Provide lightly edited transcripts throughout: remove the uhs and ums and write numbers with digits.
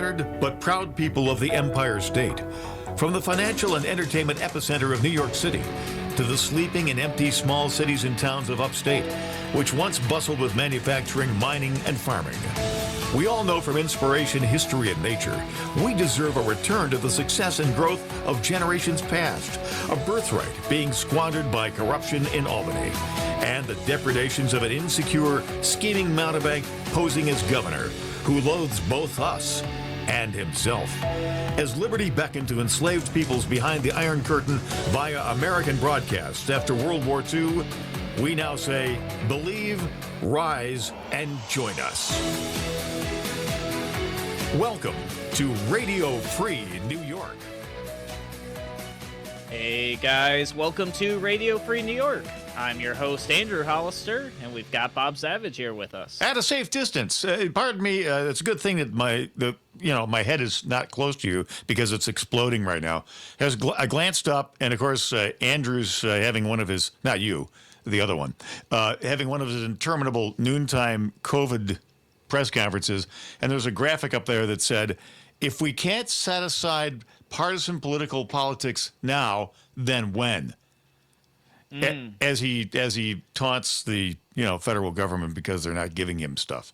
Battered but proud people of the Empire State. From the financial and entertainment epicenter of New York City to the sleeping and empty small cities and towns of upstate, which once bustled with manufacturing, mining, and farming. We all know from inspiration, history, and nature, we deserve a return to the success and growth of generations past, a birthright being squandered by corruption in Albany, and the depredations of an insecure, scheming mountebank posing as governor, who loathes both us and himself. As liberty beckoned to enslaved peoples behind the Iron Curtain via American broadcasts after World War II, we now say, believe, rise, and join us. Welcome to Radio Free New York. Hey guys, welcome to Radio Free New York. I'm your host, Andrew Hollister, and we've got Bob Savage here with us. At a safe distance. Pardon me, it's a good thing that my head is not close to you because it's exploding right now. I glanced up, and of course, Andrew's having one of his, not you, the other one, having one of his interminable noontime COVID press conferences, and there's a graphic up there that said, if we can't set aside partisan political politics now, then when? As he taunts the federal government because they're not giving him stuff,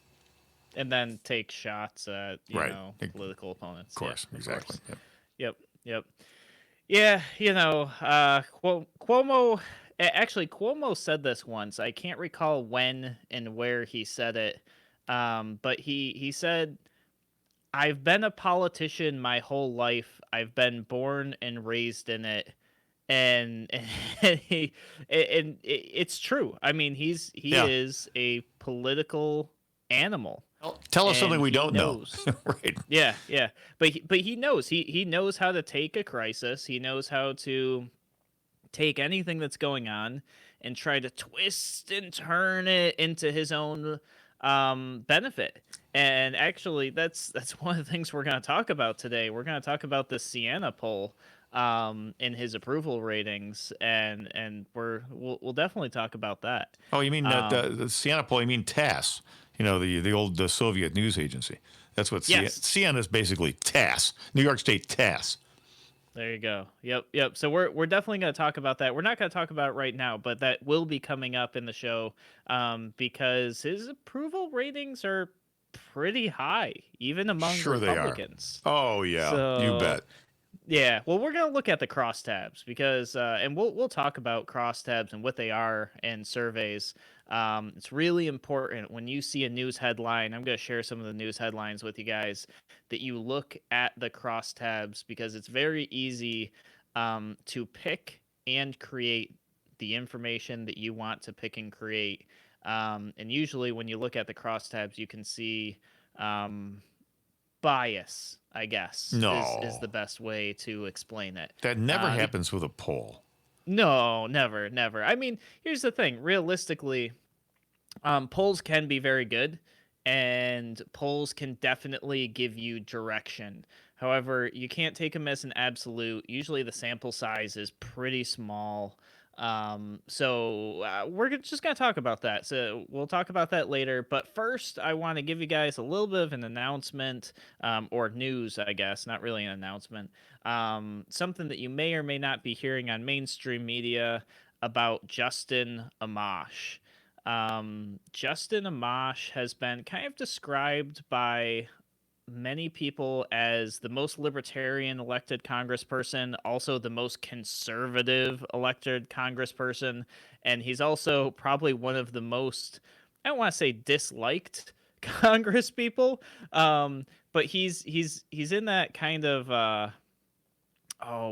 and then take shots at political opponents. Of course, yeah, exactly. Of course. Yep. Yeah, Cuomo. Actually, Cuomo said this once. I can't recall when and where he said it, but he said, "I've been a politician my whole life. I've been born and raised in it." And it's true. I mean, he is a political animal. Tell us something we don't know. Right. Yeah. But he knows. He knows how to take a crisis. He knows how to take anything that's going on and try to twist and turn it into his own benefit. And actually, that's one of the things we're going to talk about today. We're going to talk about the Siena poll in his approval ratings, and we'll definitely talk about that. Oh, you mean the Siena poll? You mean TASS? The old Soviet news agency. That's what Siena is basically. TASS, New York State TASS. There you go. Yep. So we're definitely going to talk about that. We're not going to talk about it right now, but that will be coming up in the show because his approval ratings are pretty high, even among Republicans. They are. Oh yeah, you bet. Yeah, well, we're going to look at the crosstabs because, and we'll talk about crosstabs and what they are in surveys. It's really important when you see a news headline. I'm going to share some of the news headlines with you guys that you look at the crosstabs because it's very easy to pick and create the information that you want to pick and create. And usually when you look at the crosstabs, you can see bias, I guess, is the best way to explain it. That never happens with a poll. No, never. I mean, here's the thing. Realistically, polls can be very good, and polls can definitely give you direction. However, you can't take them as an absolute. Usually the sample size is pretty small. So we're just going to talk about that. So we'll talk about that later. But first, I want to give you guys a little bit of an announcement, or news, I guess, not really an announcement. Something that you may or may not be hearing on mainstream media about Justin Amash. Justin Amash has been kind of described by many people as the most libertarian elected congressperson, also the most conservative elected congressperson, and he's also probably one of the most, I don't want to say disliked Congress people, but he's in that kind of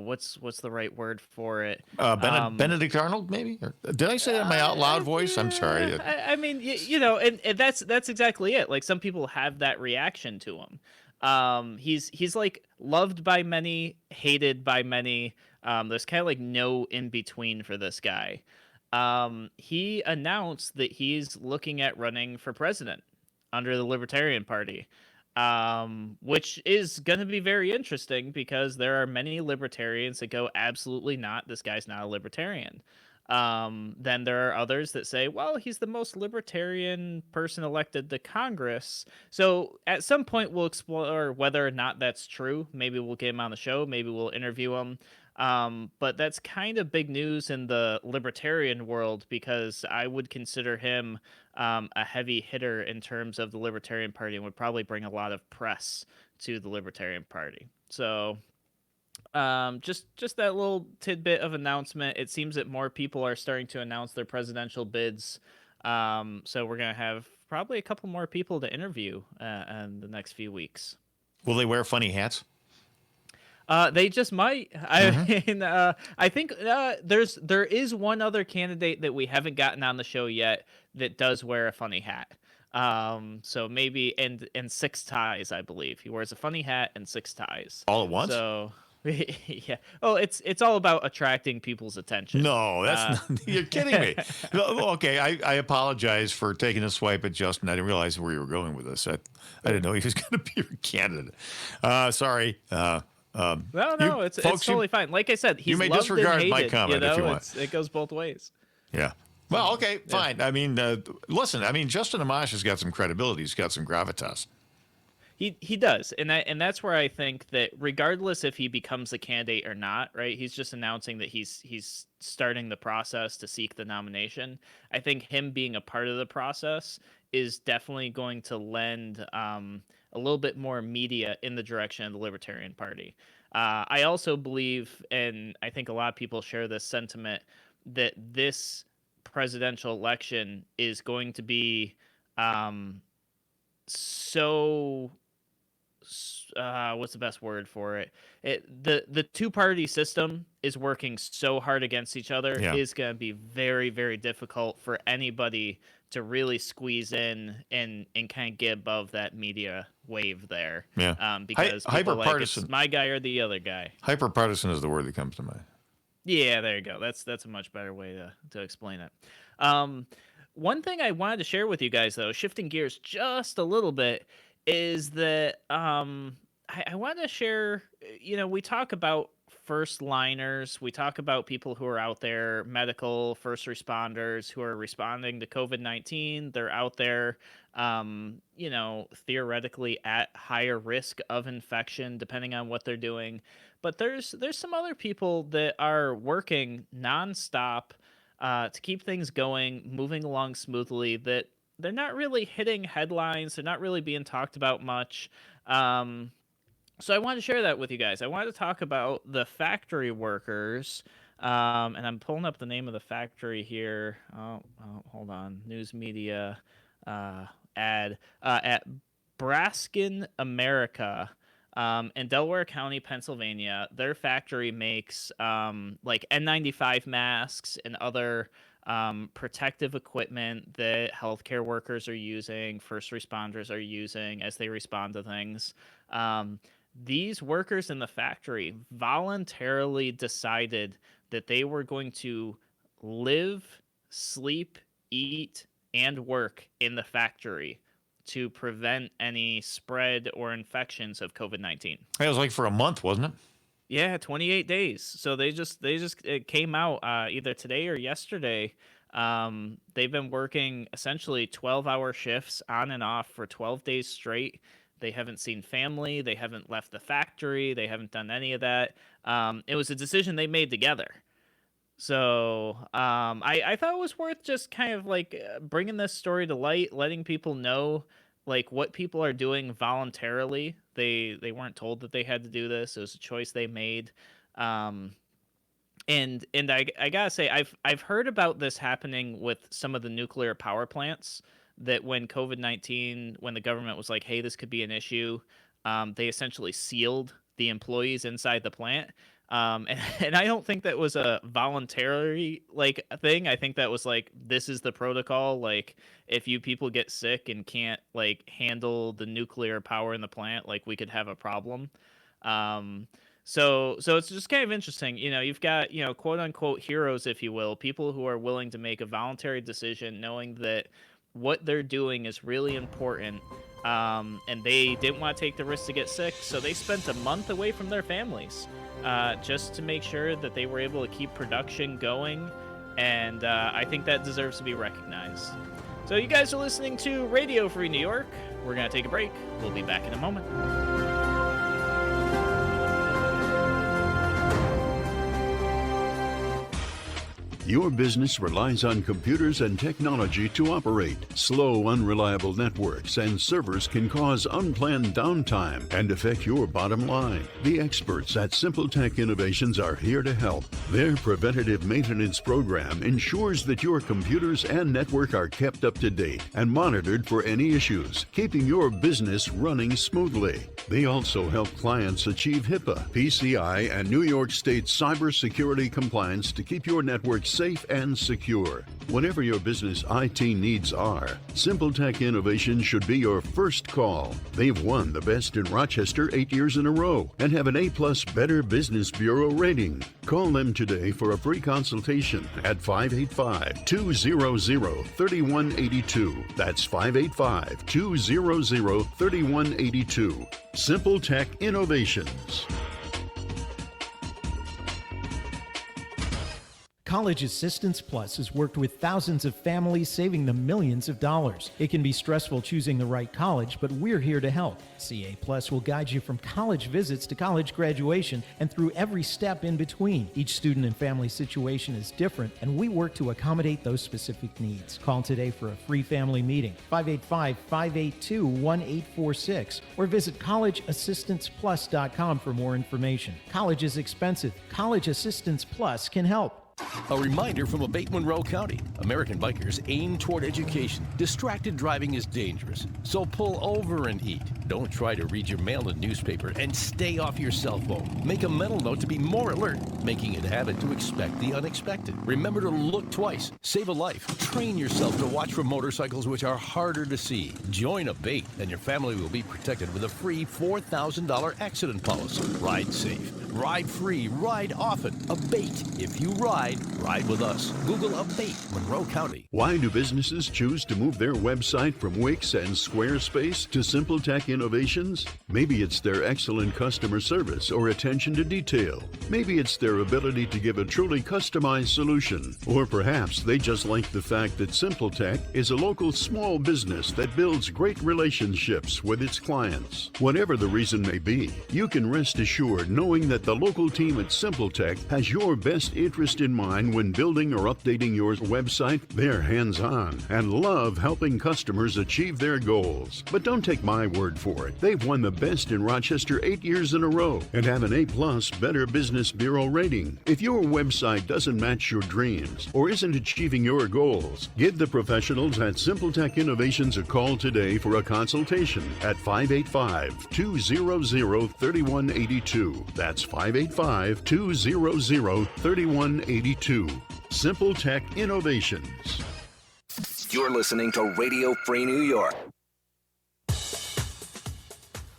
what's the right word for it? Benedict Arnold, maybe? Or did I say that in my out loud voice? I'm sorry. I mean, and that's exactly it. Like, some people have that reaction to him. He's like loved by many, hated by many. There's kind of like no in between for this guy. He announced that he's looking at running for president under the Libertarian Party. Which is going to be very interesting because there are many libertarians that go, absolutely not. This guy's not a libertarian. Then there are others that say, well, he's the most libertarian person elected to Congress. So at some point, we'll explore whether or not that's true. Maybe we'll get him on the show. Maybe we'll interview him. But that's kind of big news in the libertarian world because I would consider him a heavy hitter in terms of the Libertarian Party and would probably bring a lot of press to the Libertarian Party. So just that little tidbit of announcement. It seems that more people are starting to announce their presidential bids. So we're gonna have probably a couple more people to interview in the next few weeks. Will they wear funny hats? They just might. I mean, I think there is one other candidate that we haven't gotten on the show yet that does wear a funny hat. So maybe and six ties, I believe. He wears a funny hat and six ties. All at once? So yeah. Oh, it's all about attracting people's attention. No, that's not, you're kidding me. Okay, I apologize for taking a swipe at Justin. I didn't realize where you were going with this. I didn't know he was going to be your candidate. Sorry. No, it's totally fine. Like I said, he's you may loved disregard and my hated, comment if you want. It goes both ways. Yeah. Well, okay, fine. Yeah. I mean, listen. I mean, Justin Amash has got some credibility. He's got some gravitas. He does, and that's where I think that regardless if he becomes a candidate or not, right? He's just announcing that he's starting the process to seek the nomination. I think him being a part of the process is definitely going to lend a little bit more media in the direction of the Libertarian Party. I also believe, and I think a lot of people share this sentiment, that this presidential election is going to be what's the best word for it? The two-party system is working so hard against each other. Yeah. Is going to be very, very difficult for anybody to really squeeze in and kind of get above that media wave there. Yeah. Because people like it's my guy or the other guy. Hyper-partisan is the word that comes to mind. Yeah, there you go. That's a much better way to explain it. One thing I wanted to share with you guys, though, shifting gears just a little bit, is that I want to share, we talk about first liners. We talk about people who are out there, medical first responders who are responding to COVID-19. They're out there, theoretically at higher risk of infection, depending on what they're doing. But there's some other people that are working nonstop to keep things going, moving along smoothly, that they're not really hitting headlines. They're not really being talked about much. So I wanted to share that with you guys. I wanted to talk about the factory workers. And I'm pulling up the name of the factory here. Oh hold on. News media ad at Braskin, America. In Delaware County, Pennsylvania. Their factory makes like N95 masks and other protective equipment that healthcare workers are using, first responders are using as they respond to things. These workers in the factory voluntarily decided that they were going to live, sleep, eat, and work in the factory to prevent any spread or infections of COVID-19. It was like for a month, wasn't it? Yeah, 28 days. So it came out either today or yesterday. They've been working essentially 12-hour shifts on and off for 12 days straight. They haven't seen family. They haven't left the factory. They haven't done any of that. It was a decision they made together. So I thought it was worth just kind of like bringing this story to light, letting people know like what people are doing voluntarily. They weren't told that they had to do this. It was a choice they made. And I gotta say, I've heard about this happening with some of the nuclear power plants, that when COVID-19, when the government was like, hey, this could be an issue, they essentially sealed the employees inside the plant. And I don't think that was a voluntary like thing. I think that was like, this is the protocol. Like if you people get sick and can't like handle the nuclear power in the plant, like we could have a problem. So it's just kind of interesting. You've got, quote unquote heroes, if you will, people who are willing to make a voluntary decision, knowing that what they're doing is really important. And they didn't want to take the risk to get sick. So they spent a month away from their families. Just to make sure that they were able to keep production going And I think that deserves to be recognized. So you guys are listening to Radio Free New York. We're going to take a break. We'll be back in a moment. Your business relies on computers and technology to operate. Slow, unreliable networks and servers can cause unplanned downtime and affect your bottom line. The experts at Simple Tech Innovations are here to help. Their preventative maintenance program ensures that your computers and network are kept up to date and monitored for any issues, keeping your business running smoothly. They also help clients achieve HIPAA, PCI, and New York State cybersecurity compliance to keep your network safe and secure. Whatever your business IT needs are, Simple Tech Innovations should be your first call. They've won the Best in Rochester 8 years in a row and have an A-plus Better Business Bureau rating. Call them today for a free consultation at 585-200-3182. That's 585-200-3182. Simple Tech Innovations. College Assistance Plus has worked with thousands of families, saving them millions of dollars. It can be stressful choosing the right college, but we're here to help. CA Plus will guide you from college visits to college graduation and through every step in between. Each student and family situation is different, and we work to accommodate those specific needs. Call today for a free family meeting, 585-582-1846, or visit collegeassistanceplus.com for more information. College is expensive. College Assistance Plus can help. A reminder from Abate Monroe County. American bikers aim toward education. Distracted driving is dangerous, so pull over and eat. Don't try to read your mail and newspaper, and stay off your cell phone. Make a mental note to be more alert, making it a habit to expect the unexpected. Remember to look twice. Save a life. Train yourself to watch for motorcycles which are harder to see. Join Abate, and your family will be protected with a free $4,000 accident policy. Ride safe. Ride free. Ride often. Abate. If you ride with us. Google Abate Monroe County. Why do businesses choose to move their website from Wix and Squarespace to Simple Tech Innovations? Maybe it's their excellent customer service or attention to detail. Maybe it's their ability to give a truly customized solution. Or perhaps they just like the fact that Simple Tech is a local small business that builds great relationships with its clients. Whatever the reason may be, you can rest assured knowing that the local team at Simple Tech has your best interest in mind when building or updating your website. They're hands-on and love helping customers achieve their goals. But don't take my word for it. They've won the Best in Rochester 8 years in a row and have an A-plus Better Business Bureau rating. If your website doesn't match your dreams or isn't achieving your goals, give the professionals at Simple Tech Innovations a call today for a consultation at 585-200-3182. That's 585-200-3182. Simple Tech Innovations. You're listening to Radio Free New York.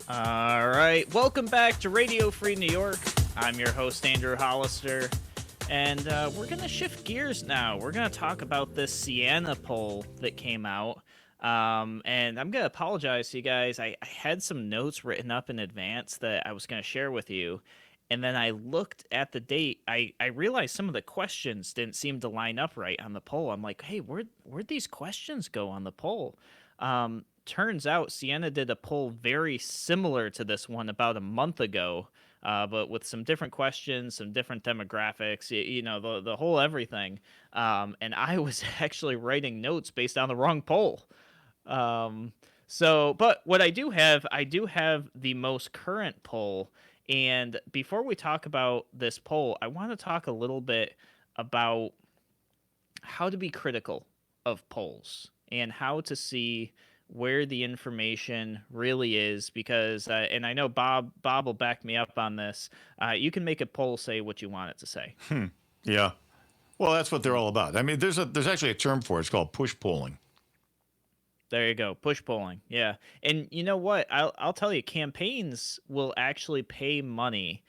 All right, welcome back to Radio Free New York. I'm your host, Andrew Hollister, and we're going to shift gears now. We're going to talk about this Siena poll that came out, and I'm going to apologize to you guys. I had some notes written up in advance that I was going to share with you, and then I looked at the date. I realized some of the questions didn't seem to line up right on the poll. I'm like, hey, where'd these questions go on the poll? Turns out Siena did a poll very similar to this one about a month ago, but with some different questions, some different demographics, the whole everything. And I was actually writing notes based on the wrong poll. But what I do have the most current poll. And before we talk about this poll, I want to talk a little bit about how to be critical of polls and how to see where the information really is, because and I know Bob will back me up on this. You can make a poll say what you want it to say. Yeah. Well, that's what they're all about. I mean, there's actually a term for it. It's called push polling. There you go. Push polling. Yeah. And you know what? I'll tell you, campaigns will actually pay money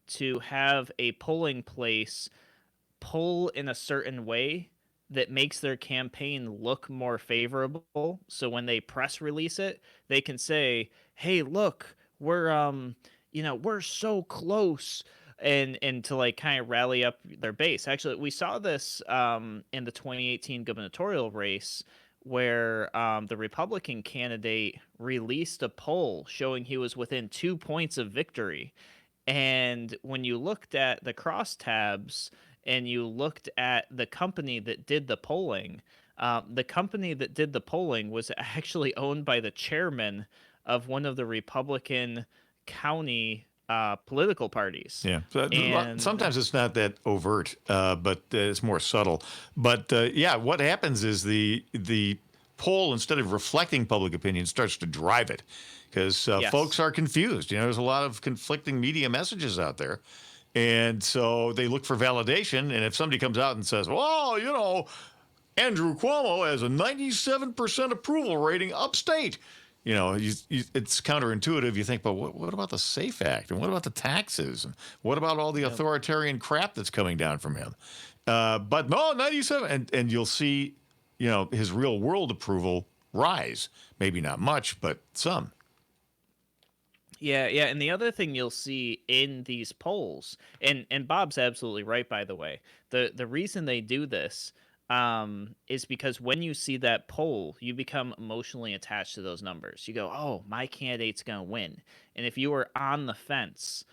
to have a polling place poll in a certain way that makes their campaign look more favorable. So when they press release it, they can say, "Hey, look, we're so close. and to like kind of rally up their base. Actually, we saw this in the 2018 gubernatorial race where the Republican candidate released a poll showing he was within 2 points of victory. And when you looked at the crosstabs and you looked at the company that did the company that did the polling was actually owned by the chairman of one of the Republican county political parties. Yeah. So, And sometimes it's not that overt, but it's more subtle. But yeah, what happens is the poll, instead of reflecting public opinion, starts to drive it because yes. folks are confused. There's a lot of conflicting media messages out there. And so they look for validation. And if somebody comes out and says, well, Andrew Cuomo has a 97% approval rating upstate. It's counterintuitive. You think, but what about the SAFE Act? And what about the taxes? And what about all the authoritarian crap that's coming down from him? But no, 97. And you'll see, his real world approval rise. Maybe not much, but some. Yeah, and the other thing you'll see in these polls, and Bob's absolutely right, by the way. The reason they do this is because when you see that poll, you become emotionally attached to those numbers. You go, "Oh, my candidate's gonna win," and if you were on the fence,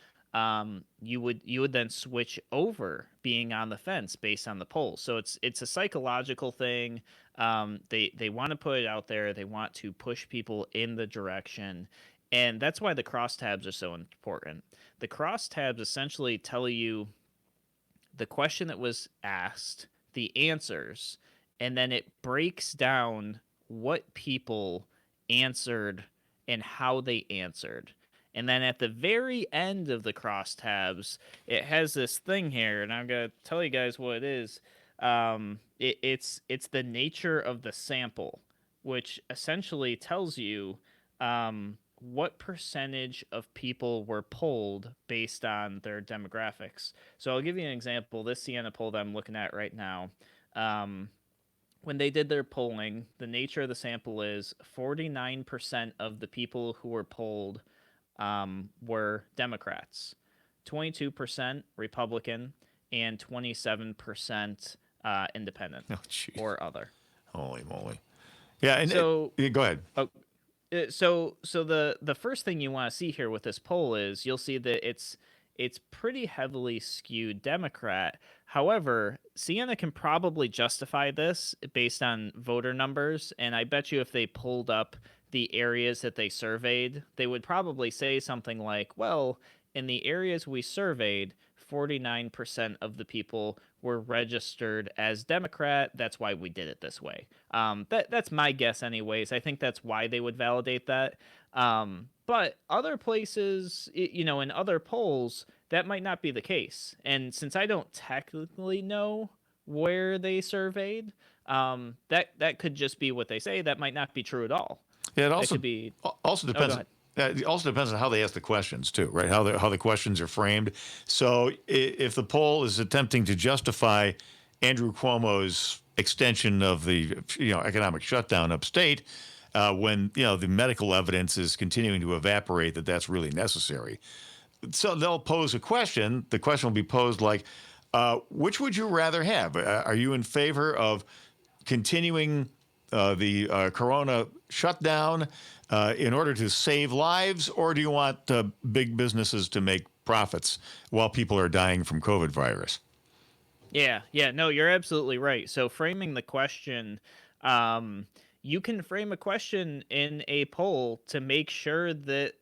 you would then switch over being on the fence based on the poll. So it's a psychological thing. They want to put it out there. They want to push people in the direction. And that's why the crosstabs are so important. The crosstabs essentially tell you the question that was asked, the answers, and then it breaks down what people answered and how they answered. And then at the very end of the crosstabs, it has this thing here, and I'm going to tell you guys what it is. It's the nature of the sample, which essentially tells you what percentage of people were polled based on their demographics. So I'll give you an example. This Siena poll that I'm looking at right now, when they did their polling, the nature of the sample is 49% of the people who were polled were Democrats, 22% Republican, and 27% independent or other. Holy moly. Yeah, and so go ahead. So the first thing you want to see here with this poll is you'll see that it's pretty heavily skewed Democrat. However, Siena can probably justify this based on voter numbers, and I bet you if they pulled up the areas that they surveyed, they would probably say something like, well, in the areas we surveyed, 49% of the people were registered as Democrat. That's why we did it this way. That's my guess anyways. I think that's why they would validate that. But other places, in other polls, that might not be the case. And since I don't technically know where they surveyed, that could just be what they say. That might not be true at all. Yeah, it also depends. It also depends on how they ask the questions too, right? How the questions are framed. So if the poll is attempting to justify Andrew Cuomo's extension of the economic shutdown upstate, when the medical evidence is continuing to evaporate that's really necessary, so they'll pose a question. The question will be posed like, which would you rather have? Are you in favor of continuing the corona shutdown in order to save lives, or do you want big businesses to make profits while people are dying from COVID virus? Yeah, no, you're absolutely right. So framing the question, you can frame a question in a poll to make sure that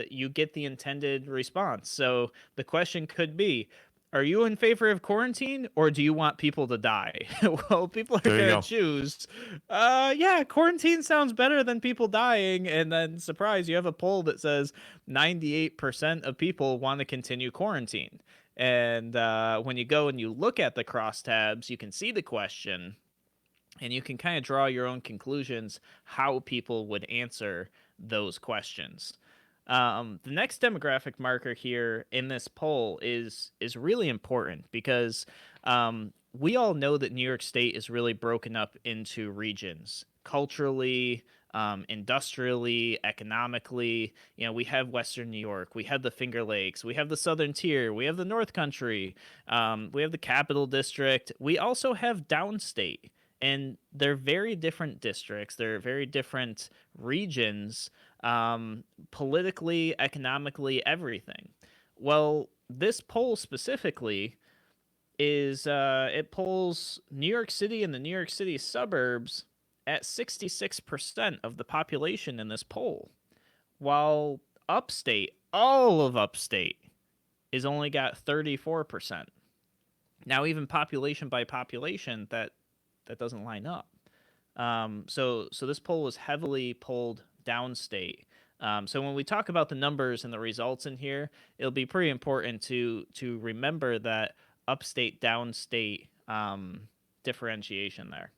you get the intended response. So the question could be, are you in favor of quarantine, or do you want people to die? Well, people are going to choose, quarantine sounds better than people dying. And then, surprise, you have a poll that says 98% of people want to continue quarantine. And when you go and you look at the crosstabs, you can see the question, and you can kind of draw your own conclusions how people would answer those questions. The next demographic marker here in this poll is really important because we all know that New York State is really broken up into regions culturally, industrially, economically. You know, we have Western New York, we have the Finger Lakes, we have the Southern Tier, we have the North Country, we have the Capital District. We also have Downstate, and they're very different districts. They're very different regions, politically, economically, everything. Well, this poll specifically is it polls New York City and the New York City suburbs at 66% of the population in this poll, while upstate, all of upstate, is only got 34%. Now, even population by population, that doesn't line up. So this poll was heavily polled downstate. So when we talk about the numbers and the results in here, it'll be pretty important to remember that upstate downstate differentiation there.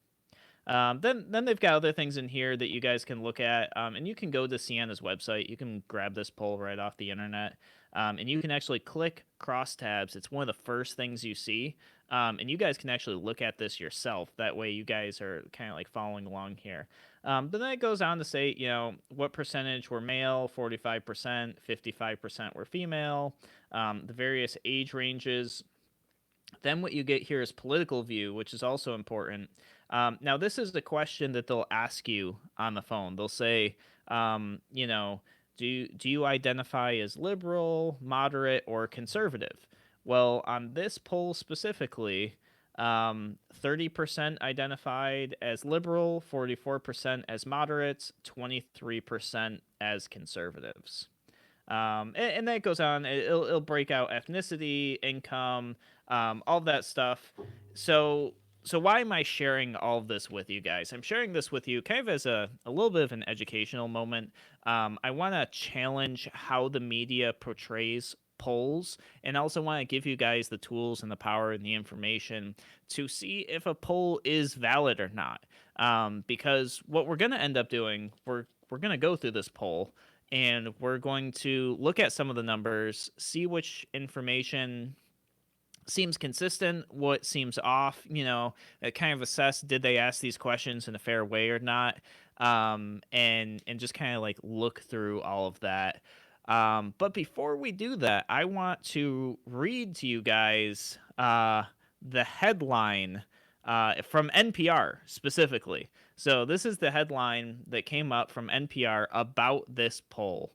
Then they've got other things in here that you guys can look at, and you can go to Sienna's website. You can grab this poll right off the internet, and you can actually click crosstabs. It's one of the first things you see, and you guys can actually look at this yourself. That way you guys are kind of like following along here. But then it goes on to say, you know, what percentage were male, 45%, 55% were female, the various age ranges. Then what you get here is political view, which is also important. Now, this is the question that they'll ask you on the phone. They'll say, you know, do you identify as liberal, moderate, or conservative? Well, on this poll specifically, 30% identified as liberal, 44% as moderates, 23% as conservatives. And that goes on. It'll break out ethnicity, income, all that stuff. So why am I sharing all of this with you guys? I'm sharing this with you kind of as a little bit of an educational moment. I want to challenge how the media portrays polls, and I also want to give you guys the tools and the power and the information to see if a poll is valid or not. Because what we're going to end up doing, we're going to go through this poll, and we're going to look at some of the numbers, see which information seems consistent, what seems off, you know, kind of assess, did they ask these questions in a fair way or not, and just kind of like look through all of that. But before we do that, I want to read to you guys the headline from NPR specifically. So this is the headline that came up from NPR about this poll.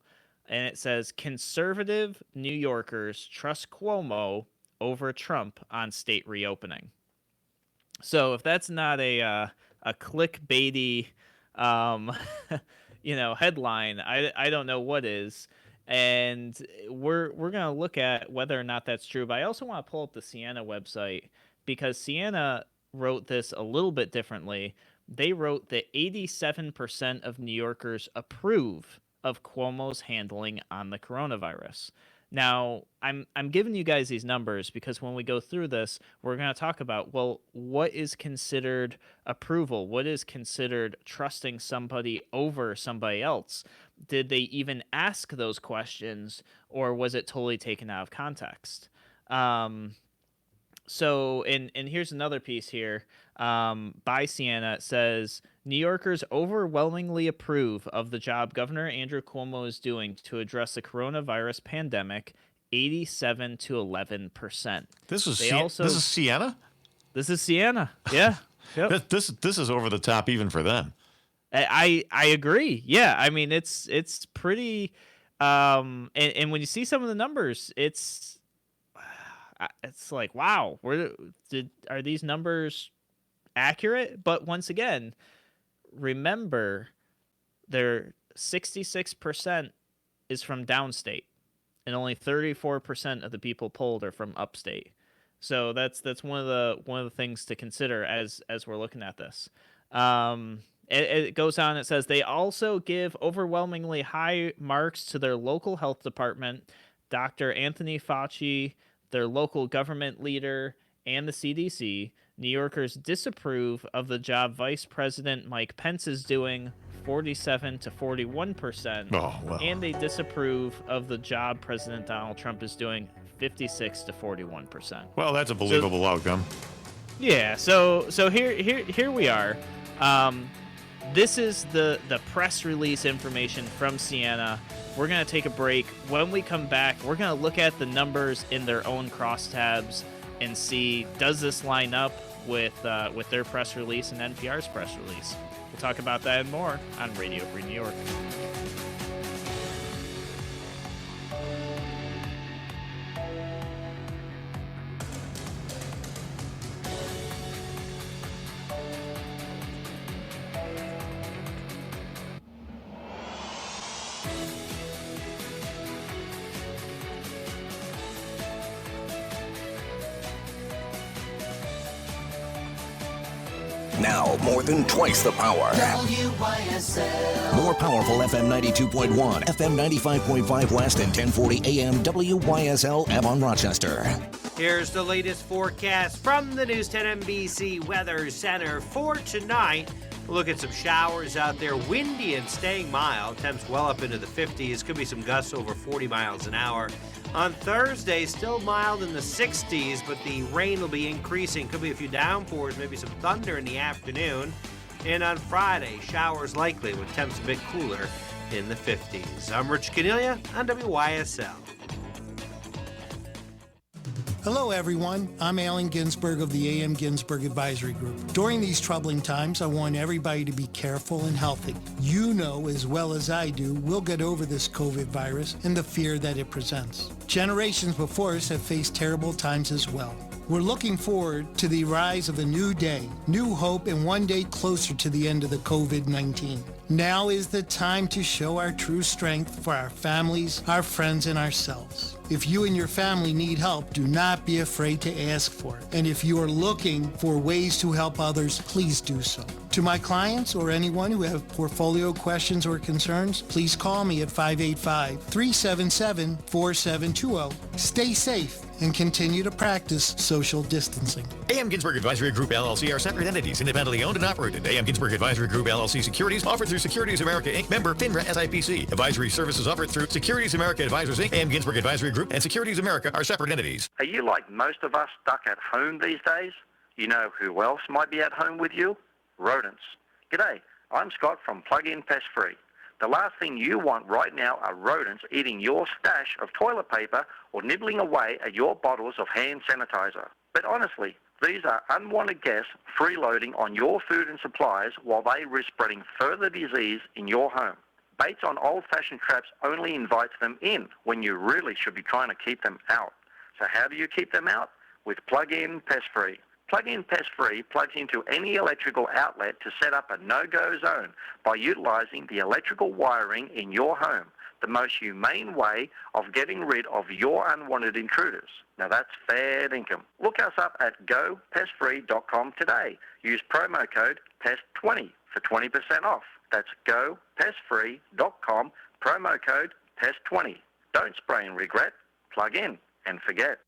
And it says, "Conservative New Yorkers trust Cuomo over Trump on state reopening." So if that's not a clickbaity, you know, headline, I don't know what is. And we're gonna look at whether or not that's true. But I also want to pull up the Sienna website, because Sienna wrote this a little bit differently. They wrote that 87% of New Yorkers approve of Cuomo's handling on the coronavirus. Now, I'm giving you guys these numbers because when we go through this, we're going to talk about, well, what is considered approval? What is considered trusting somebody over somebody else? Did they even ask those questions, or was it totally taken out of context? So, and here's another piece here by Sienna. It says, New Yorkers overwhelmingly approve of the job Governor Andrew Cuomo is doing to address the coronavirus pandemic, 87 to 11%. This is They also, this is Sienna? This is Sienna. Yeah. Yep. This is over the top even for them. I agree. Yeah. I mean, it's pretty, and when you see some of the numbers, it's like, wow, are these numbers accurate? But once again, remember, their 66% is from downstate, and only 34% of the people polled are from upstate. So that's one of the things to consider as we're looking at this. It goes on. It says they also give overwhelmingly high marks to their local health department, Dr. Anthony Fauci, their local government leader, and the CDC. New Yorkers disapprove of the job Vice President Mike Pence is doing, 47 to 41%. Oh, well. And they disapprove of the job President Donald Trump is doing, 56 to 41%. Well, that's a believable outcome. Yeah, so here we are. this is the press release information from Sienna. We're going to take a break. When we come back, we're going to look at the numbers in their own crosstabs and see, does this line up with their press release and NPR's press release? We'll talk about that and more on Radio Free New York. Now, more than twice the power. WYSL. More powerful FM 92.1, FM 95.5 West, and 1040 AM WYSL Avon Rochester. Here's the latest forecast from the News 10 NBC Weather Center for tonight. Look at some showers out there, windy and staying mild. Temps well up into the 50s. Could be some gusts over 40 miles an hour. On Thursday, still mild in the 60s, but the rain will be increasing. Could be a few downpours, maybe some thunder in the afternoon. And on Friday, showers likely with temps a bit cooler in the 50s. I'm Rich Cornelia on WYSL. Hello, everyone. I'm Alan Ginsberg of the A.M. Ginsberg Advisory Group. During these troubling times, I want everybody to be careful and healthy. You know as well as I do, we'll get over this COVID virus and the fear that it presents. Generations before us have faced terrible times as well. We're looking forward to the rise of a new day, new hope, and one day closer to the end of the COVID-19. Now is the time to show our true strength for our families, our friends, and ourselves. If you and your family need help, do not be afraid to ask for it. And if you are looking for ways to help others, please do so. To my clients or anyone who have portfolio questions or concerns, please call me at 585-377-4720. Stay safe and continue to practice social distancing. A.M. Ginsberg Advisory Group, LLC are separate entities, independently owned and operated. A.M. Ginsberg Advisory Group, LLC securities offered through Securities America, Inc., member FINRA SIPC. Advisory services offered through Securities America Advisors, Inc., A.M. Ginsberg Advisory Group, and Securities America are separate entities. Are you like most of us stuck at home these days? You know who else might be at home with you? Rodents. G'day, I'm Scott from Plug-In Pest Free. The last thing you want right now are rodents eating your stash of toilet paper or nibbling away at your bottles of hand sanitizer. But honestly, these are unwanted guests freeloading on your food and supplies while they risk spreading further disease in your home. Baits on old-fashioned traps only invites them in when you really should be trying to keep them out. So how do you keep them out? With Plug-In Pest Free. Plug-In Pest Free plugs into any electrical outlet to set up a no-go zone by utilizing the electrical wiring in your home, the most humane way of getting rid of your unwanted intruders. Now that's fair income. Look us up at gopestfree.com today. Use promo code PEST20 for 20% off. That's gopestfree.com, promo code PEST20. Don't spray and regret. Plug in and forget.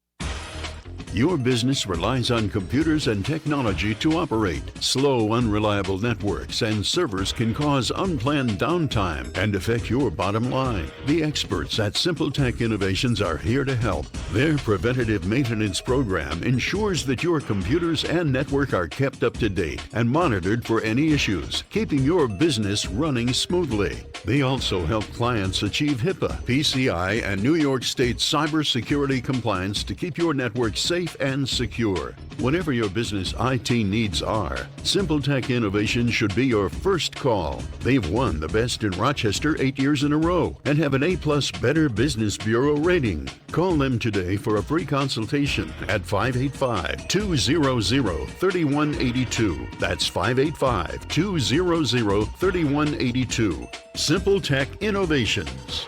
Your business relies on computers and technology to operate. Slow, unreliable networks and servers can cause unplanned downtime and affect your bottom line. The experts at Simple Tech Innovations are here to help. Their preventative maintenance program ensures that your computers and network are kept up to date and monitored for any issues, keeping your business running smoothly. They also help clients achieve HIPAA, PCI, and New York State cybersecurity compliance to keep your network safe and secure. Whatever your business IT needs are, Simple Tech Innovations should be your first call. They've won the Best in Rochester 8 years in a row and have an A+ Better Business Bureau rating. Call them today for a free consultation at 585-200-3182. That's 585-200-3182. Simple Tech Innovations.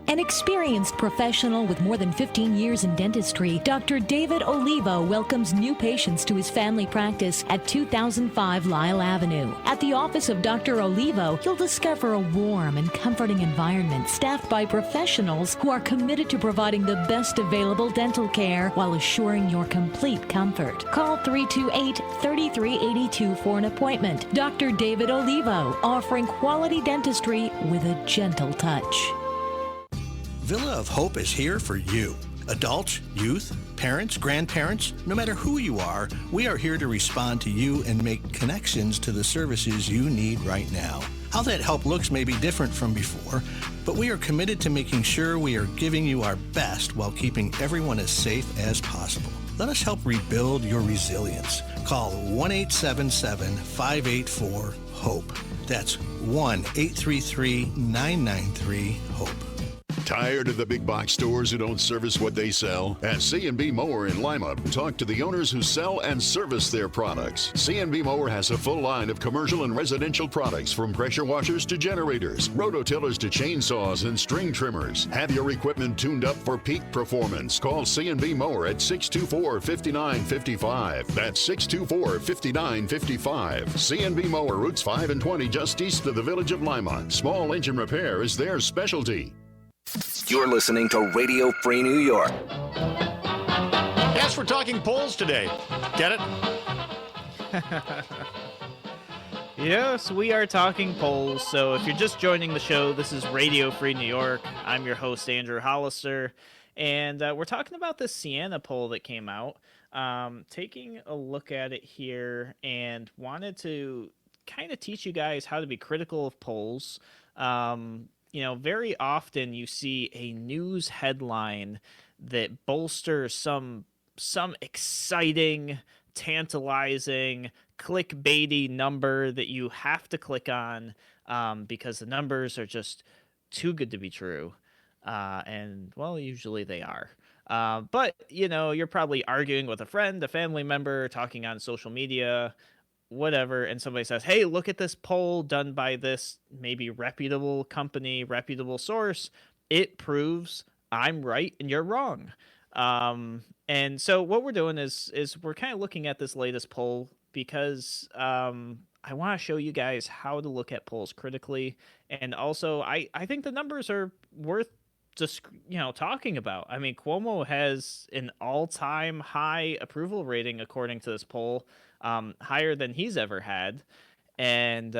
An experienced professional with more than 15 years in dentistry, Dr. David Olivo welcomes new patients to his family practice at 2005 Lyle Avenue. At the office of Dr. Olivo, you'll discover a warm and comforting environment staffed by professionals who are committed to providing the best available dental care while assuring your complete comfort. Call 328-3382 for an appointment. Dr. David Olivo, offering quality dentistry with a gentle touch. Villa of Hope is here for you. Adults, youth, Parents, grandparents, no matter who you are, we are here to respond to you and make connections to the services you need right now. How that help looks may be different from before, but we are committed to making sure we are giving you our best while keeping everyone as safe as possible. Let us help rebuild your resilience. Call 1-877-584-HOPE. That's 1-833-993-HOPE. Tired of the big box stores who don't service what they sell? At C&B Mower in Lima, talk to the owners who sell and service their products. C&B Mower has a full line of commercial and residential products, from pressure washers to generators, rototillers to chainsaws and string trimmers. Have your equipment tuned up for peak performance. Call C&B Mower at 624-5955. That's 624-5955. C&B Mower, routes 5 and 20 just east of the village of Lima. Small engine repair is their specialty. You're listening to Radio Free New York. Yes, we're talking polls today. Get it? Yes, we are talking polls. So if you're just joining the show, this is Radio Free New York. I'm your host, Andrew Hollister. And we're talking about the Siena poll that came out. Taking a look at it here and wanted to kind of teach you guys how to be critical of polls. Very often you see a news headline that bolsters some exciting, tantalizing, clickbaity number that you have to click on because the numbers are just too good to be true. And, well, usually they are. But, you're probably arguing with a friend, a family member, talking on social media, whatever, and somebody says, hey, look at this poll done by this maybe reputable company, reputable source. It proves I'm right and you're wrong. And so what we're doing is we're kind of looking at this latest poll because I want to show you guys how to look at polls critically. And also, I think the numbers are worth just talking about. I mean, Cuomo has an all-time high approval rating according to this poll, higher than he's ever had. And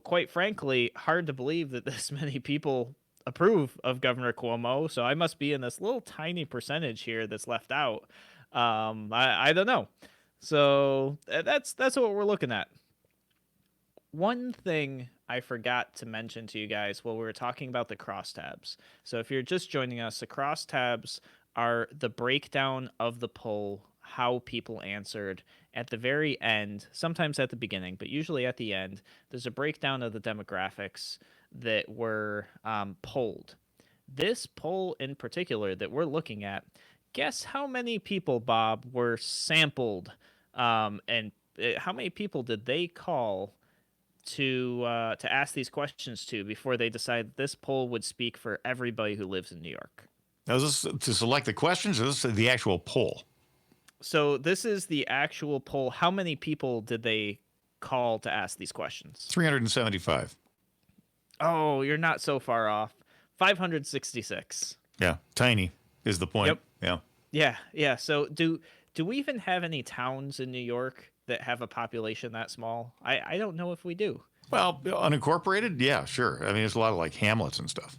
quite frankly, hard to believe that this many people approve of Governor Cuomo. So I must be in this little tiny percentage here that's left out. I don't know. So that's what we're looking at. One thing I forgot to mention to you guys while we were talking about the crosstabs. So if you're just joining us, the crosstabs are the breakdown of the poll, how people answered. At the very end, sometimes at the beginning, but usually at the end, there's a breakdown of the demographics that were polled. This poll in particular that we're looking at, guess how many people, Bob, were sampled, and how many people did they call to ask these questions to before they decided this poll would speak for everybody who lives in New York? Now, is this to select the questions, or is this the actual poll? So this is the actual poll. How many people did they call to ask these questions? 375. Oh, you're not so far off. 566. Yeah, tiny is the point. Yep. Yeah. So do we even have any towns in New York that have a population that small? I don't know if we do. Well, unincorporated, yeah, sure. I mean, there's a lot of like hamlets and stuff.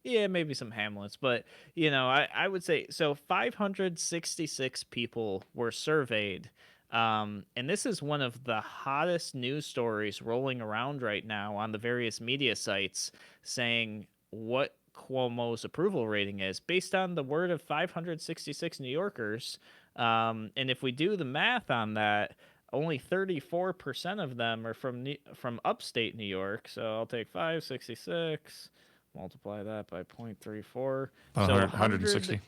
Yeah, maybe some hamlets, but I would say so. 566 people were surveyed, and this is one of the hottest news stories rolling around right now on the various media sites, saying what Cuomo's approval rating is based on the word of 566 New Yorkers. And if we do the math on that, only 34% of them are from upstate New York. So I'll take 566. Multiply that by 0.34. So 160.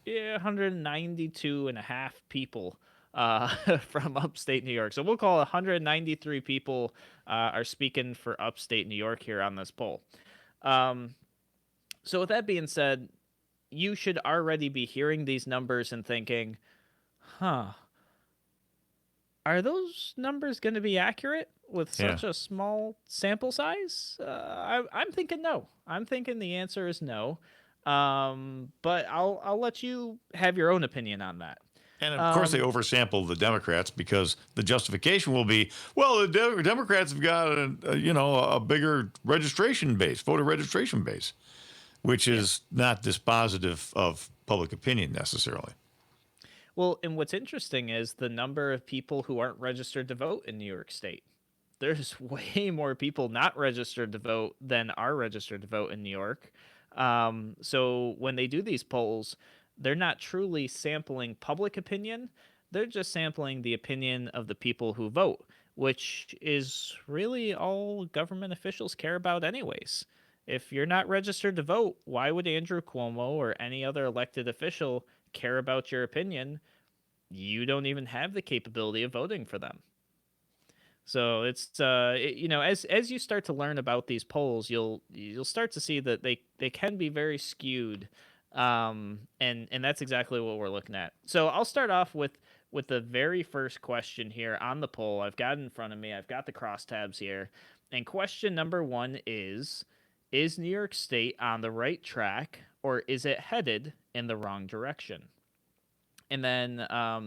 Yeah, 192 and a half people from upstate New York. So we'll call 193 people are speaking for upstate New York here on this poll. So with that being said, you should already be hearing these numbers and thinking, are those numbers going to be accurate with such a small sample size? I'm thinking no. I'm thinking the answer is no. But I'll let you have your own opinion on that. And of course, they oversample the Democrats because the justification will be, well, the Democrats have got a bigger registration base, voter registration base, which is not dispositive of public opinion necessarily. Well, and what's interesting is the number of people who aren't registered to vote in New York State. There's way more people not registered to vote than are registered to vote in New York. So when they do these polls, they're not truly sampling public opinion. They're just sampling the opinion of the people who vote, which is really all government officials care about, anyways. If you're not registered to vote, why would Andrew Cuomo or any other elected official care about your opinion? You don't even have the capability of voting for them. So it's as you start to learn about these polls, you'll start to see that they can be very skewed, and that's exactly what we're looking at. So I'll start off with the very first question here on the poll. I've got it in front of me. I've got the crosstabs here, and question number one is New York State on the right track, or is it headed in the wrong direction? And then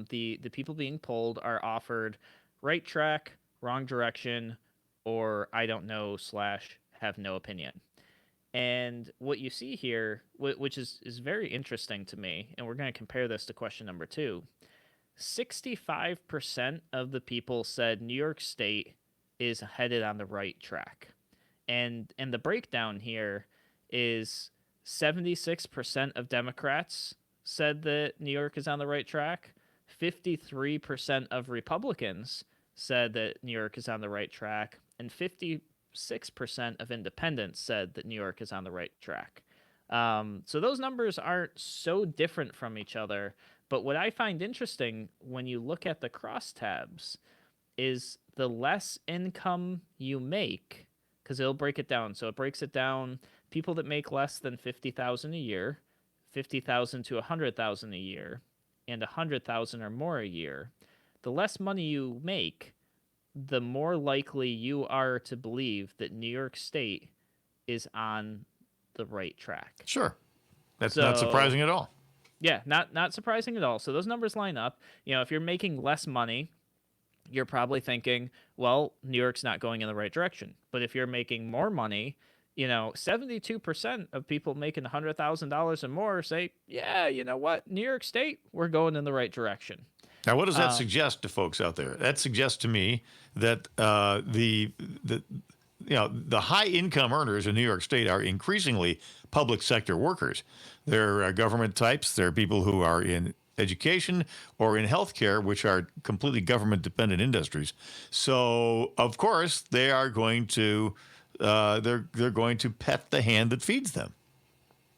the people being polled are offered right track, wrong direction, or I don't know / have no opinion. And what you see here, which is very interesting to me, and we're going to compare this to question number two. 65% of the people said New York State is headed on the right track. And the breakdown here is 76% of Democrats said that New York is on the right track. 53% of Republicans said that New York is on the right track, and 56% of independents said that New York is on the right track. So those numbers aren't so different from each other. But what I find interesting when you look at the crosstabs is the less income you make, because it'll break it down. So it breaks it down: people that make less than $50,000 a year, 50,000 to 100,000 a year, and 100,000 or more a year. The less money you make, the more likely you are to believe that New York State is on the right track. Sure. That's not surprising at all. Yeah, not surprising at all. So those numbers line up. If you're making less money, you're probably thinking, well, New York's not going in the right direction. But if you're making more money, 72% of people making $100,000 and more say, yeah, you know what, New York State, we're going in the right direction. Now, what does that suggest to folks out there? That suggests to me that the high income earners in New York State are increasingly public sector workers. They're government types. They're people who are in education or in healthcare, which are completely government dependent industries. So, of course, they are going to they're going to pet the hand that feeds them.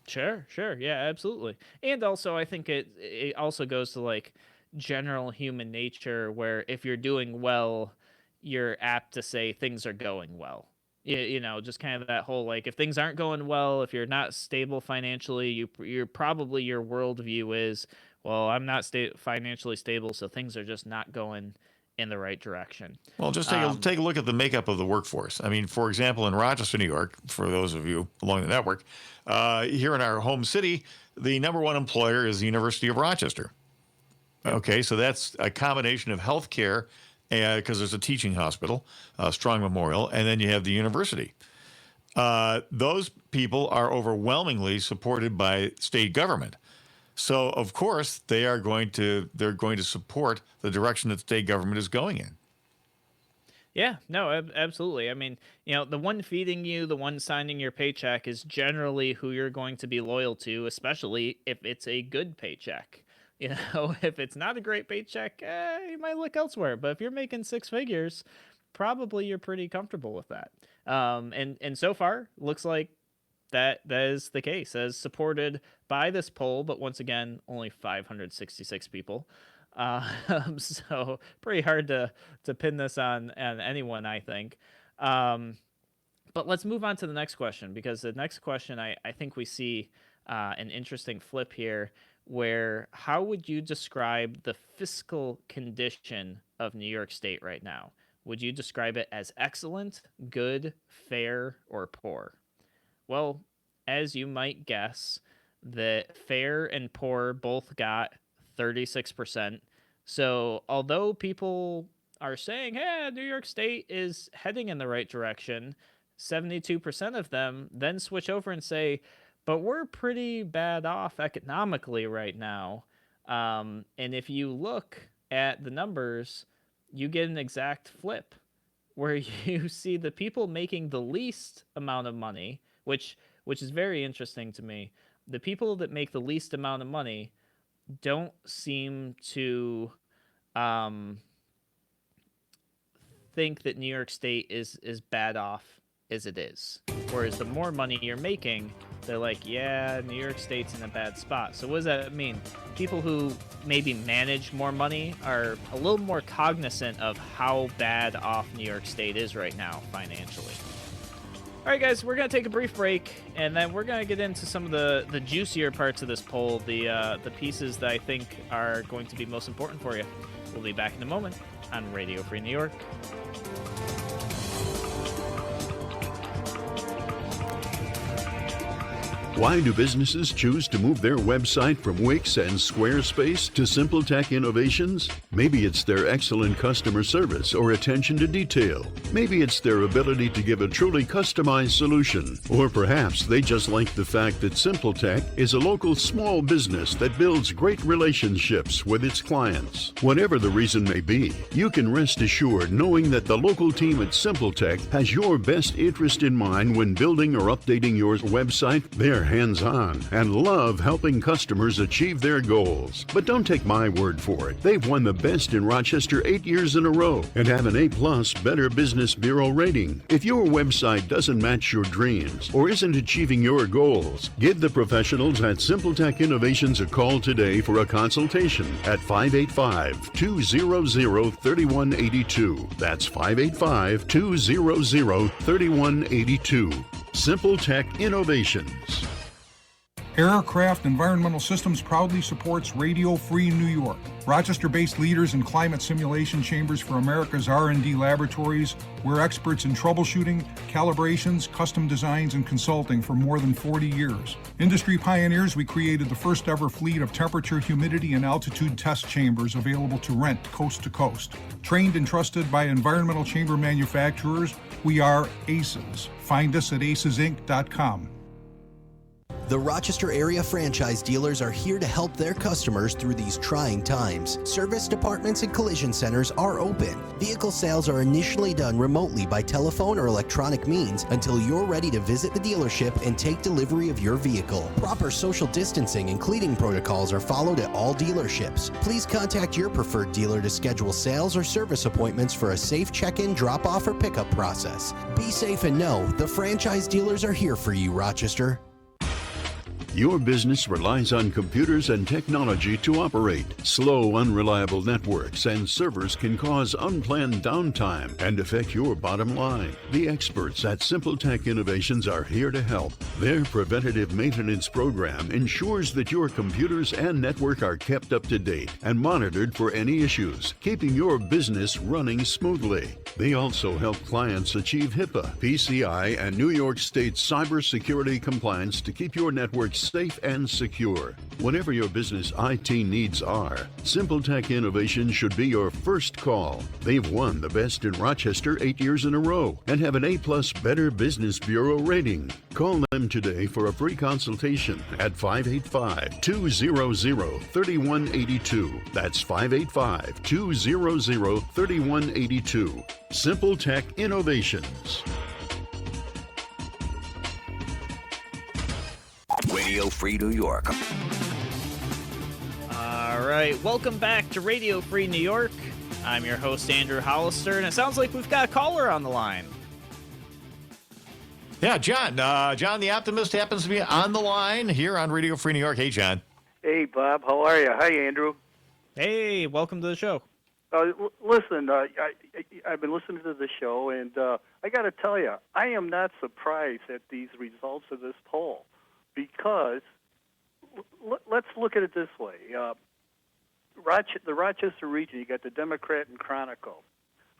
Sure. Yeah, absolutely. And also, I think it also goes to like general human nature, where if you're doing well, you're apt to say things are going well. Just kind of that whole, like, if things aren't going well, if you're not stable financially, you're probably, your worldview is, well, I'm not financially stable, so things are just not going in the right direction. Well, just take a look at the makeup of the workforce. I mean, for example, in Rochester, New York, for those of you along the network, here in our home city, the number one employer is the University of Rochester. Okay, so that's a combination of healthcare, because there's a teaching hospital, Strong Memorial, and then you have the university. Those people are overwhelmingly supported by state government. So, of course, they're going to support the direction that state government is going in. Yeah, no, absolutely. I mean, the one feeding you, the one signing your paycheck is generally who you're going to be loyal to, especially if it's a good paycheck. If it's not a great paycheck, you might look elsewhere. But if you're making six figures, probably you're pretty comfortable with that. And so far, looks like that is the case, as supported by this poll. But once again, only 566 people. So pretty hard to pin this on anyone, I think. But let's move on to the next question, because the next question, I think we see an interesting flip here, where how would you describe the fiscal condition of New York State right now? Would you describe it as excellent, good, fair, or poor? Well, as you might guess, the fair and poor both got 36%. So although people are saying, hey, New York State is heading in the right direction, 72% of them then switch over and say, but we're pretty bad off economically right now. And if you look at the numbers, you get an exact flip where you see the people making the least amount of money, which is very interesting to me. The people that make the least amount of money don't seem to think that New York State is bad off as it is. Whereas the more money you're making, they're like, yeah, New York State's in a bad spot. So what does that mean? People who maybe manage more money are a little more cognizant of how bad off New York State is right now financially. All right, guys, we're going to take a brief break, and then we're going to get into some of the juicier parts of this poll, the pieces that I think are going to be most important for you. We'll be back in a moment on Radio Free New York. Why do businesses choose to move their website from Wix and Squarespace to Simple Tech Innovations? Maybe it's their excellent customer service or attention to detail. Maybe it's their ability to give a truly customized solution. Or perhaps they just like the fact that Simple Tech is a local small business that builds great relationships with its clients. Whatever the reason may be, you can rest assured knowing that the local team at Simple Tech has your best interest in mind when building or updating your website. They're hands-on and love helping customers achieve their goals. But don't take my word for it. They've won the best in Rochester 8 years in a row and have an A+ Better Business Bureau rating. If your website doesn't match your dreams or isn't achieving your goals, give the professionals at Simple Tech Innovations a call today for a consultation at 585-200-3182. That's 585-200-3182. Simple Tech Innovations. Aircraft Environmental Systems proudly supports Radio Free New York. Rochester-based leaders in climate simulation chambers for America's R&D laboratories. We're experts in troubleshooting, calibrations, custom designs, and consulting for more than 40 years. Industry pioneers, we created the first ever fleet of temperature, humidity, and altitude test chambers available to rent coast to coast. Trained and trusted by environmental chamber manufacturers, we are ACES. Find us at acesinc.com. The Rochester area franchise dealers are here to help their customers through these trying times. Service departments and collision centers are open. Vehicle sales are initially done remotely by telephone or electronic means until you're ready to visit the dealership and take delivery of your vehicle. Proper social distancing and cleaning protocols are followed at all dealerships. Please contact your preferred dealer to schedule sales or service appointments for a safe check-in, drop-off, or pickup process. Be safe and know the franchise dealers are here for you, Rochester. Your business relies on computers and technology to operate. Slow, unreliable networks and servers can cause unplanned downtime and affect your bottom line. The experts at Simple Tech Innovations are here to help. Their preventative maintenance program ensures that your computers and network are kept up to date and monitored for any issues, keeping your business running smoothly. They also help clients achieve HIPAA, PCI, and New York State cybersecurity compliance to keep your network safe and secure. Whatever your business IT needs are, Simple Tech Innovation should be your first call. They've won the best in Rochester 8 years in a row and have an A+ Better Business Bureau rating. Call them today for a free consultation at 585-200-3182. That's 585-200-3182. Simple Tech Innovations. Radio Free New York. All right, welcome back to Radio Free New York. I'm your host, Andrew Hollister, and it sounds like we've got a caller on the line. Yeah, John. John the Optimist happens to be on the line here on Radio Free New York. Hey, John. Hey, Bob. How are you? Hi, Andrew. Hey, welcome to the show. Listen, I've been listening to the show, and I got to tell you, I am not surprised at these results of this poll because let's look at it this way. The Rochester region, you got the Democrat and Chronicle.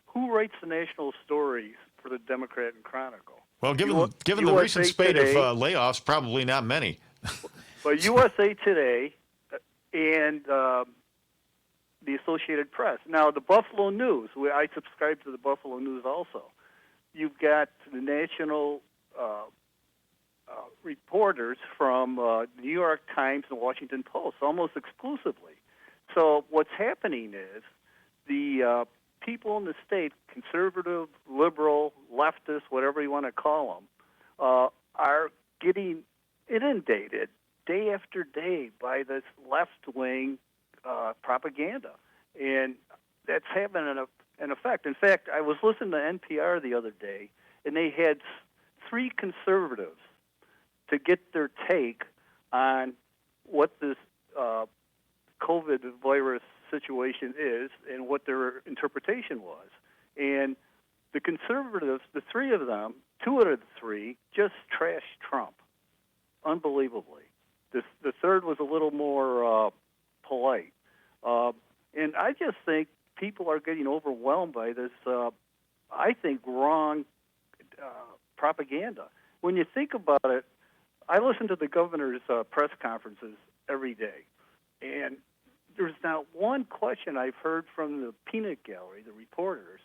Who writes the national stories for the Democrat and Chronicle? Well, given the recent spate of layoffs, probably not many. But USA Today and the Associated Press. Now, the Buffalo News, I subscribe to the Buffalo News also. You've got the national reporters from New York Times and Washington Post, almost exclusively. So what's happening is the people in the state, conservative, liberal, leftist, whatever you want to call them, are getting inundated day after day by this left-wing propaganda, and that's having an effect. In fact, I was listening to NPR the other day, and they had three conservatives to get their take on what this COVID virus situation is and what their interpretation was. And the conservatives, the three of them, two out of the three, just trashed Trump, unbelievably. The third was a little more polite. And I just think people are getting overwhelmed by this, I think, wrong propaganda. When you think about it, I listen to the governor's press conferences every day, and there's not one question I've heard from the peanut gallery, the reporters,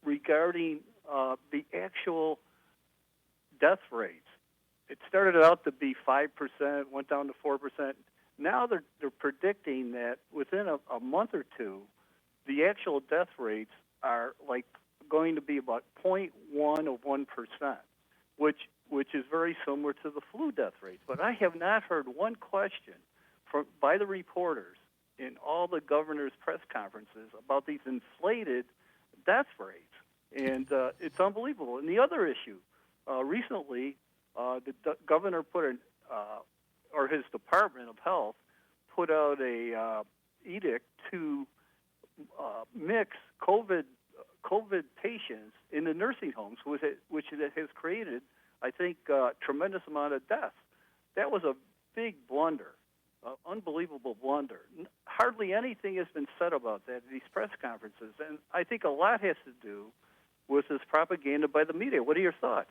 regarding the actual death rates. It started out to be 5%, went down to 4%. Now they're predicting that within a month or two, the actual death rates are like going to be about 0.1 of 1%, which is very similar to the flu death rates. But I have not heard one question by the reporters in all the governor's press conferences about these inflated death rates. And it's unbelievable. And the other issue, recently, the governor put or his Department of Health put out a edict to mix COVID patients in the nursing homes, which has created, I think, a tremendous amount of deaths. That was a big blunder, unbelievable blunder. Hardly anything has been said about that at these press conferences, and I think a lot has to do with this propaganda by the media. What are your thoughts?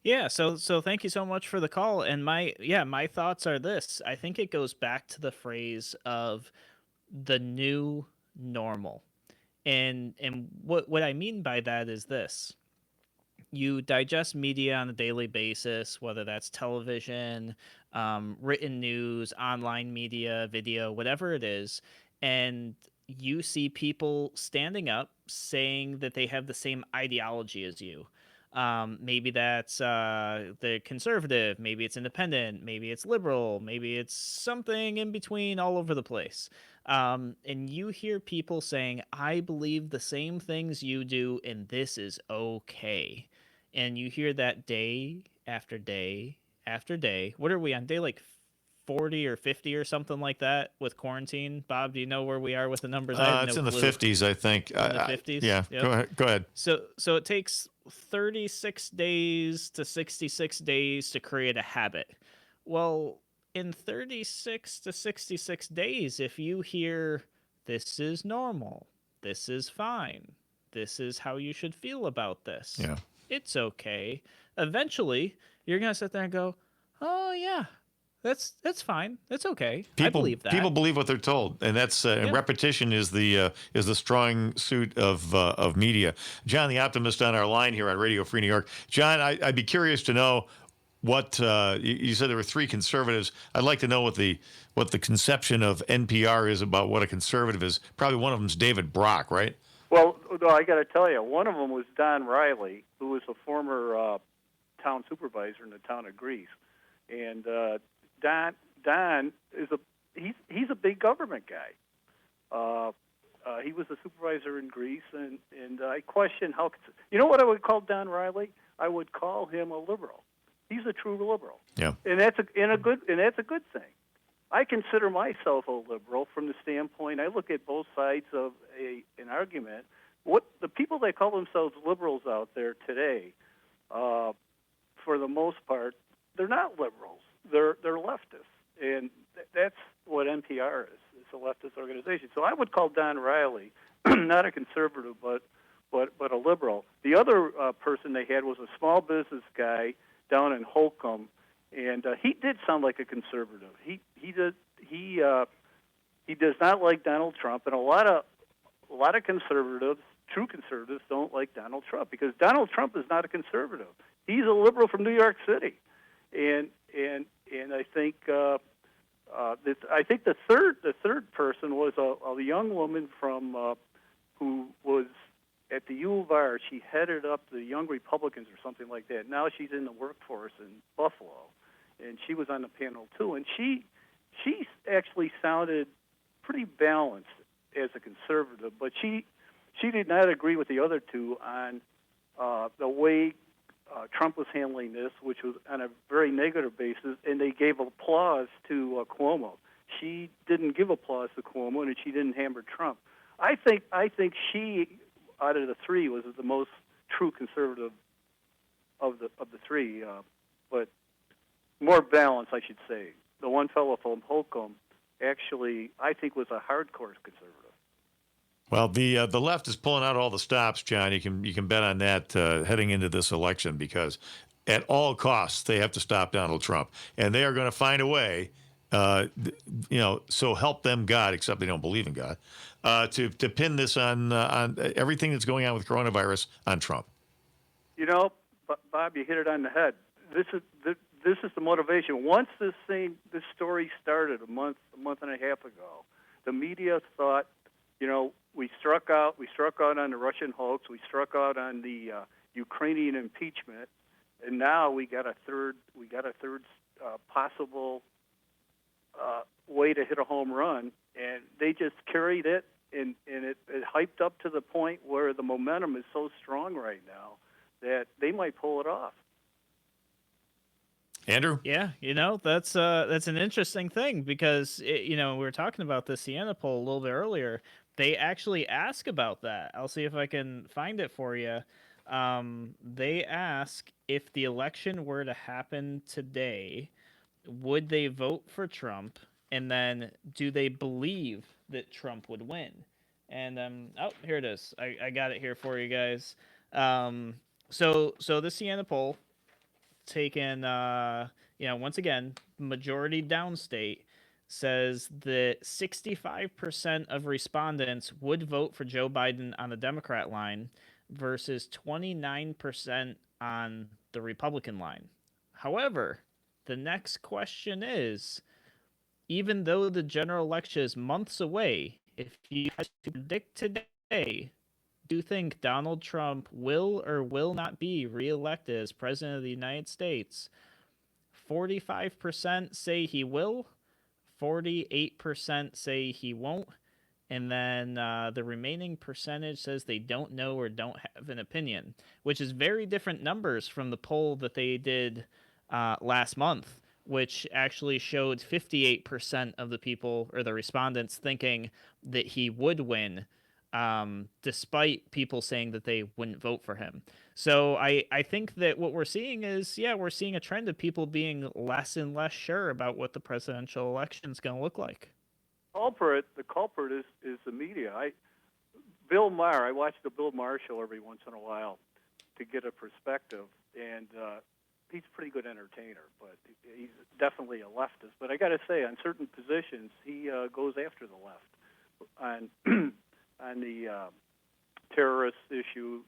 Yeah, so thank you so much for the call. And my thoughts are this. I think it goes back to the phrase of the new normal. And what I mean by that is this. You digest media on a daily basis, whether that's television, written news, online media, video, whatever it is, and you see people standing up saying that they have the same ideology as you. Maybe that's the conservative, maybe it's independent, maybe it's liberal, maybe it's something in between, all over the place. And you hear people saying, I believe the same things you do, and this is okay. And you hear that day after day after day. What are we on, day like 40 or 50 or something like that with quarantine? Bob, do you know where we are with the numbers? I have It's no in the clue. 50s, I think. In the 50s? Yeah, Yep. go ahead. So it takes 36 days to 66 days to create a habit. Well, in 36 to 66 days, if you hear, this is normal, this is fine, this is how you should feel about this, Yeah. it's okay, eventually you're going to sit there and go, oh, yeah, that's fine, that's okay. I believe that. People believe what they're told, and that's and repetition is the strong suit of media. John, the optimist, on our line here on Radio Free New York. John, I'd be curious to know what you said. There were three conservatives. I'd like to know what the conception of NPR is about what a conservative is. Probably one of them is David Brock, right? Well, no, I got to tell you, one of them was Don Riley, who was a former town supervisor in the town of Greece, and Don is he's a big government guy. He was a supervisor in Greece, and I question how. You know what I would call Don Riley? I would call him a liberal. He's a true liberal. Yeah, and that's a good thing. I consider myself a liberal from the standpoint I look at both sides of an argument. What the people that call themselves liberals out there today, for the most part, they're not liberals. They're leftists, and that's what NPR is. It's a leftist organization. So I would call Don Riley not a conservative, but a liberal. The other person they had was a small business guy down in Holcomb, and he did sound like a conservative. He does not like Donald Trump, and a lot of conservatives, true conservatives, don't like Donald Trump because Donald Trump is not a conservative. He's a liberal from New York City, and I think I think the third person was a young woman from who was at the U of R. She headed up the Young Republicans or something like that. Now she's in the workforce in Buffalo, and she was on the panel too. And she actually sounded pretty balanced as a conservative, but she did not agree with the other two on the way Trump was handling this, which was on a very negative basis, and they gave applause to Cuomo. She didn't give applause to Cuomo, and she didn't hammer Trump. I think she, out of the three, was the most true conservative of the three, but more balanced, I should say. The one fellow from Holcomb, actually, I think was a hardcore conservative. Well, the left is pulling out all the stops, John. You can bet on that heading into this election, because at all costs they have to stop Donald Trump, and they are going to find a way, so help them God, except they don't believe in God, to pin this on everything that's going on with coronavirus on Trump. Bob, you hit it on the head. This is the motivation. Once this story started a month and a half ago, the media thought, we struck out on the Russian hoax, we struck out on the Ukrainian impeachment, and now we got a third possible way to hit a home run, and they just carried it, and it hyped up to the point where the momentum is so strong right now that they might pull it off. Andrew? Yeah, that's an interesting thing, because we were talking about the Siena poll a little bit earlier. They actually ask about that. I'll see if I can find it for you. They ask, if the election were to happen today, would they vote for Trump? And then, do they believe that Trump would win? And here it is. I got it here for you guys. So the Siena poll, taken once again, majority downstate, says that 65% of respondents would vote for Joe Biden on the Democrat line versus 29% on the Republican line. However, the next question is, even though the general election is months away, if you had to predict today, do you think Donald Trump will or will not be reelected as president of the United States? 45% say he will, 48% say he won't, and then the remaining percentage says they don't know or don't have an opinion, which is very different numbers from the poll that they did last month, which actually showed 58% of the people, or the respondents, thinking that he would win, despite people saying that they wouldn't vote for him. So I think that what we're seeing is, we're seeing a trend of people being less and less sure about what the presidential election is going to look like. The culprit is the media. Bill Maher, I watch the Bill Maher show every once in a while to get a perspective, and he's a pretty good entertainer, but he's definitely a leftist. But I got to say, on certain positions, he goes after the left. On the terrorist issue,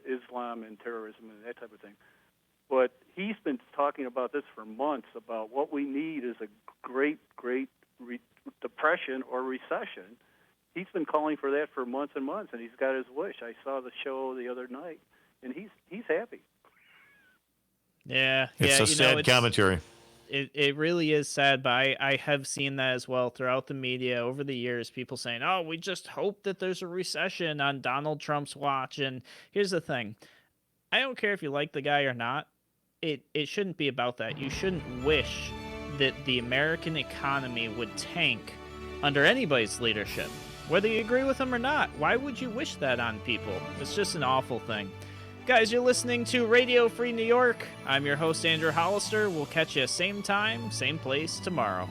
Islam and terrorism and that type of thing. But he's been talking about this for months, about what we need is a great depression or recession. He's been calling for that for months and months, and he's got his wish. I saw the show the other night, and he's happy. Yeah. It's a sad commentary. It really is sad, but I have seen that as well throughout the media over the years, people saying, oh, we just hope that there's a recession on Donald Trump's watch. And here's the thing. I don't care if you like the guy or not. It shouldn't be about that. You shouldn't wish that the American economy would tank under anybody's leadership, whether you agree with them or not. Why would you wish that on people? It's just an awful thing. Guys, you're listening to Radio Free New York. I'm your host, Andrew Hollister. We'll catch you same time, same place tomorrow.